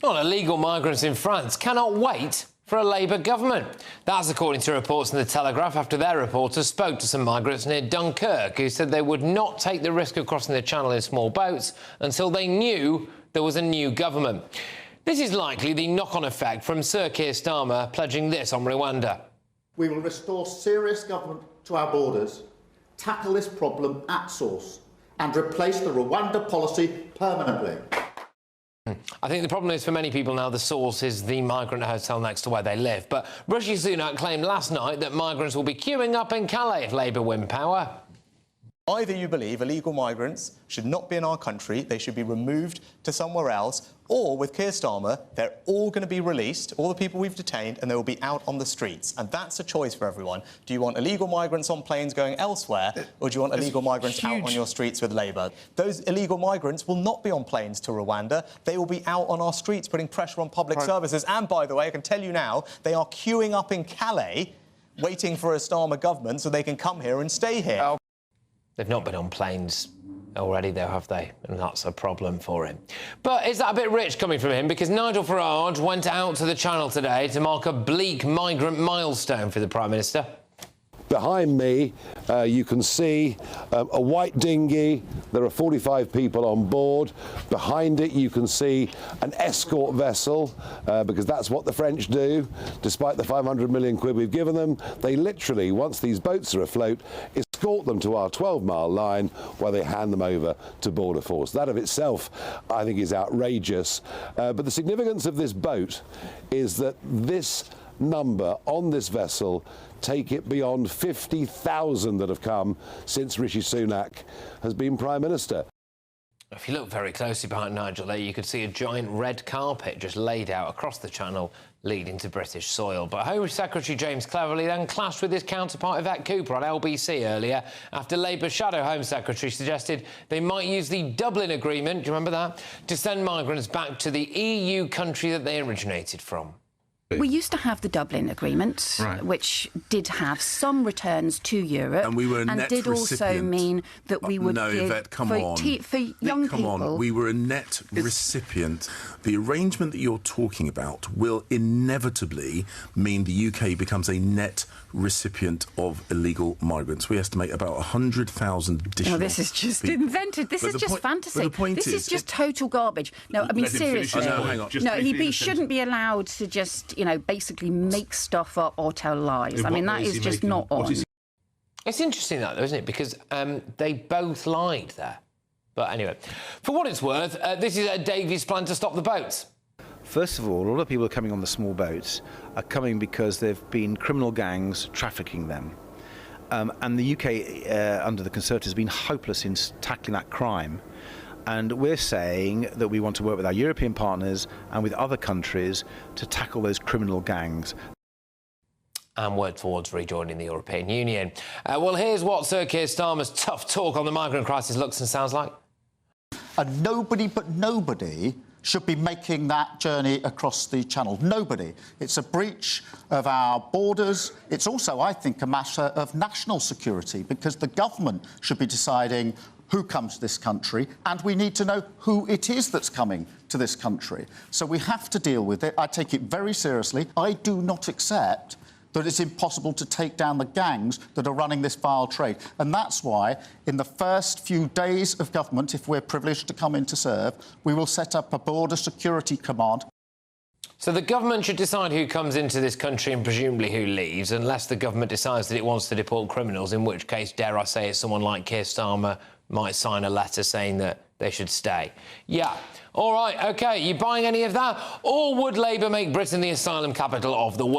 Well, illegal migrants in France cannot wait for a Labour government. That's according to reports in The Telegraph after their reporters spoke to some migrants near Dunkirk who said they would not take the risk of crossing the channel in small boats until they knew there was a new government. This is likely the knock-on effect from Sir Keir Starmer pledging this on Rwanda. We will restore serious government to our borders, tackle this problem at source and replace the Rwanda policy permanently. I think the problem is for many people now the source is the migrant hotel next to where they live. But Rishi Sunak claimed last night that migrants will be queuing up in Calais if Labour win power. Either you believe illegal migrants should not be in our country, they should be removed to somewhere else, or with Keir Starmer, they're all going to be released, all the people we've detained, and they will be out on the streets. And that's a choice for everyone. Do you want illegal migrants on planes going elsewhere, or do you want illegal migrants out on your streets with Labour? Those illegal migrants will not be on planes to Rwanda. They will be out on our streets putting pressure on public services. And, by the way, I can tell you now, they are queuing up in Calais, waiting for a Starmer government so they can come here and stay here. They've not been on planes already, though, have they? And that's a problem for him. But is that a bit rich coming from him? Because Nigel Farage went out to the Channel today to mark a bleak migrant milestone for the Prime Minister. Behind me, you can see a white dinghy. There are 45 people on board. Behind it, you can see an escort vessel, because that's what the French do. Despite the 500 million quid we've given them, they literally, once these boats are afloat, escort them to our 12-mile line where they hand them over to Border Force. That of itself, I think, is outrageous. But the significance of this boat is that this number on this vessel take it beyond 50,000 that have come since Rishi Sunak has been Prime Minister. If you look very closely behind Nigel there, you could see a giant red carpet just laid out across the Channel leading to British soil. But Home Secretary James Cleverly then clashed with his counterpart Yvette Cooper on LBC earlier after Labour's Shadow Home Secretary suggested they might use the Dublin Agreement, do you remember that, to send migrants back to the EU country that they originated from. We used to have the Dublin Agreement, which did have some returns to Europe, and we were a and net did recipient. also mean that we would no, give Yvette, come for, on. for young Nick, come people. on. We were a net recipient. The arrangement that you're talking about will inevitably mean the UK becomes a net recipient of illegal migrants. We estimate about 100,000 additional. No, this is just people. invented. This is just fantasy. The point this is just total garbage. No, I mean seriously. No, he shouldn't be allowed to just, you know, basically make stuff up or tell lies. I mean, that is just not on. It's interesting that, though, isn't it? Because they both lied there. But anyway, for what it's worth, this is Davy's plan to stop the boats. First of all, a lot of people coming on the small boats are coming because there have been criminal gangs trafficking them. And the UK, under the Conservatives, has been hopeless in tackling that crime. And we're saying that we want to work with our European partners and with other countries to tackle those criminal gangs. And work towards rejoining the European Union. Well, here's what Sir Keir Starmer's tough talk on the migrant crisis looks and sounds like. And nobody but nobody should be making that journey across the Channel. Nobody. It's a breach of our borders. It's also, I think, a matter of national security, because the government should be deciding who comes to this country, and we need to know who it is that's coming to this country. So we have to deal with it. I take it very seriously. I do not accept that it's impossible to take down the gangs that are running this vile trade. And that's why, in the first few days of government, if we're privileged to come in to serve, we will set up a border security command. So the government should decide who comes into this country and presumably who leaves, unless the government decides that it wants to deport criminals, in which case, dare I say it, someone like Keir Starmer might sign a letter saying that they should stay. Yeah. All right, OK, you buying any of that? Or would Labour make Britain the asylum capital of the world?